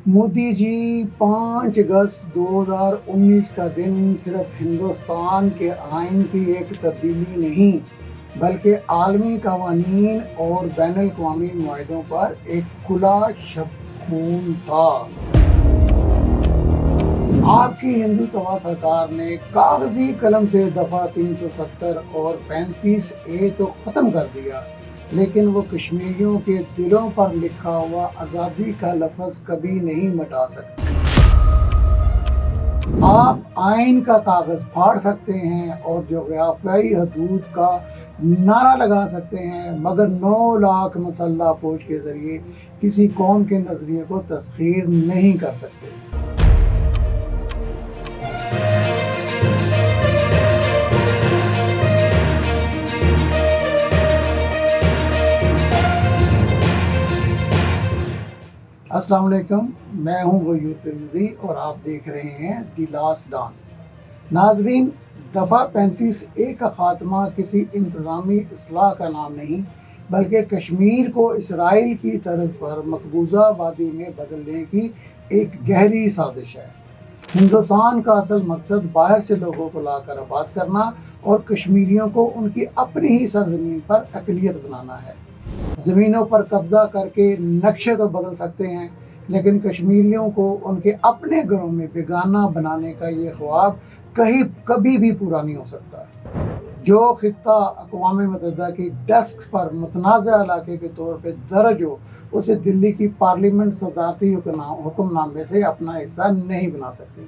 مودی جی 5 اگست 2019 کا دن صرف ہندوستان کے آئین کی ایک تبدیلی نہیں بلکہ عالمی قوانین اور بین الاقوامی معاہدوں پر ایک کھلا شبخون تھا۔ آپ کی ہندوتوا سرکار نے کاغذی قلم سے دفعہ 370 اور 35A تو ختم کر دیا، لیکن وہ کشمیریوں کے دلوں پر لکھا ہوا آزادی کا لفظ کبھی نہیں مٹا سکتے۔ آپ آئین کا کاغذ پھاڑ سکتے ہیں اور جغرافیائی حدود کا نعرہ لگا سکتے ہیں، مگر 9 لاکھ مسلح فوج کے ذریعے کسی قوم کے نظریے کو تسخیر نہیں کر سکتے۔ السلام علیکم، میں ہوں غیور ترمذی اور آپ دیکھ رہے ہیں دی لاسٹ ڈان۔ ناظرین، دفعہ 35A کا خاتمہ کسی انتظامی اصلاح کا نام نہیں بلکہ کشمیر کو اسرائیل کی طرز پر مقبوضہ وادی میں بدلنے کی ایک گہری سازش ہے۔ ہندوستان کا اصل مقصد باہر سے لوگوں کو لا کر آباد کرنا اور کشمیریوں کو ان کی اپنی ہی سرزمین پر اقلیت بنانا ہے۔ زمینوں پر قبضہ کر کے نقشے تو بدل سکتے ہیں، لیکن کشمیریوں کو ان کے اپنے گھروں میں بیگانہ بنانے کا یہ خواب کبھی بھی پورا نہیں ہو سکتا۔ جو خطہ اقوام متحدہ کی ڈیسک پر متنازع علاقے کے طور پہ درج ہو، اسے دلی کی پارلیمنٹ صدارتی حکم نامے سے اپنا حصہ نہیں بنا سکتی۔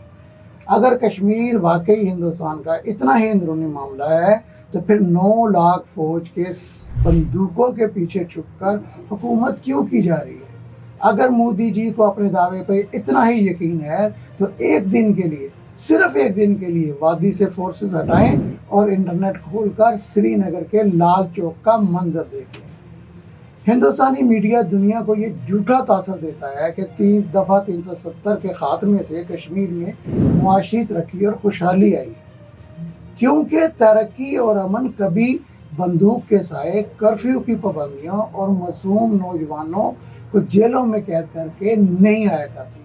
اگر کشمیر واقعی ہندوستان کا اتنا ہی اندرونی معاملہ ہے تو پھر 9 لاکھ فوج کے بندوقوں کے پیچھے چھپ کر حکومت کیوں کی جا رہی ہے؟ اگر مودی جی کو اپنے دعوے پہ اتنا ہی یقین ہے تو ایک دن کے لیے، صرف ایک دن کے لیے وادی سے فورسز ہٹائیں اور انٹرنیٹ کھول کر سری نگر کے لال چوک کا منظر دیکھ لیں۔ ہندوستانی میڈیا دنیا کو یہ جھوٹا تاثر دیتا ہے کہ دفعہ 370 کے خاتمے سے کشمیر میں معاشی ترقی اور خوشحالی آئی ہے، کیونکہ ترقی اور امن کبھی بندوق کے سائے، کرفیو کی پابندیوں اور معصوم نوجوانوں کو جیلوں میں قید کر کے نہیں آیا کرتی۔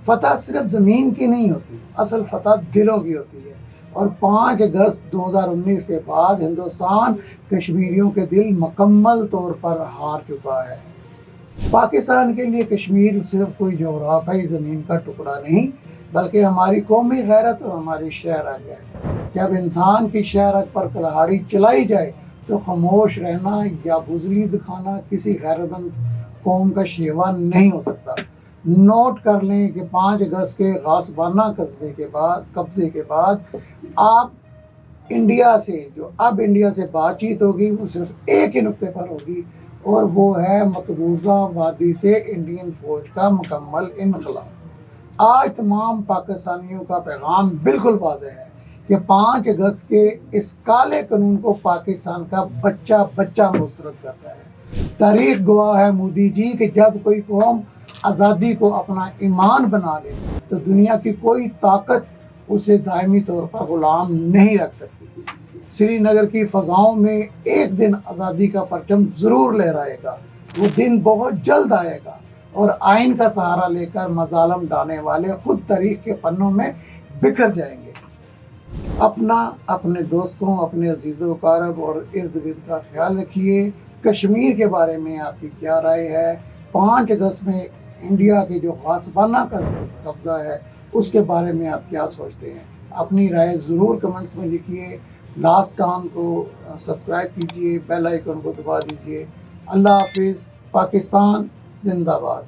فتح صرف زمین کی نہیں ہوتی، اصل فتح دلوں کی ہوتی ہے، اور 5 اگست 2019 کے بعد ہندوستان کشمیریوں کے دل مکمل طور پر ہار چکا ہے۔ پاکستان کے لیے کشمیر صرف کوئی جغرافیائی زمین کا ٹکڑا نہیں بلکہ ہماری قومی غیرت اور ہماری شہرت ہے۔ جب انسان کی شہرت پر کلہاڑی چلائی جائے تو خاموش رہنا یا بزدلی دکھانا کسی غیرتمند قوم کا شیوا نہیں ہو سکتا۔ نوٹ کر لیں کہ 5 اگست کے غاصبانہ قبضے کے بعد اب انڈیا سے بات چیت ہوگی، وہ صرف ایک ہی نقطے پر ہوگی، اور وہ ہے مقبوضہ وادی سے انڈین فوج کا مکمل انخلا۔ آج تمام پاکستانیوں کا پیغام بالکل واضح ہے کہ 5 اگست کے اس کالے قانون کو پاکستان کا بچہ مسترد کرتا ہے۔ تاریخ گواہ ہے مودی جی کہ جب کوئی قوم آزادی کو اپنا ایمان بنا لے تو دنیا کی کوئی طاقت اسے دائمی طور پر غلام نہیں رکھ سکتی۔ سری نگر کی فضاؤں میں ایک دن آزادی کا پرچم ضرور لہرائے گا، وہ دن بہت جلد آئے گا، اور آئین کا سہارا لے کر مظالم ڈھانے والے خود تاریخ کے پنوں میں بکھر جائیں گے۔ اپنے دوستوں، اپنے عزیز و اقارب اور ارد گرد کا خیال رکھیے۔ کشمیر کے بارے میں آپ کی کیا رائے ہے؟ 5 اگست میں انڈیا کے جو غاصبانہ قبضہ ہے اس کے بارے میں آپ کیا سوچتے ہیں؟ اپنی رائے ضرور کمنٹس میں لکھیے۔ لاسٹ ڈان کو سبسکرائب کیجیے، بیل آئیکن کو دبا دیجیے۔ اللہ حافظ۔ پاکستان زندہ باد۔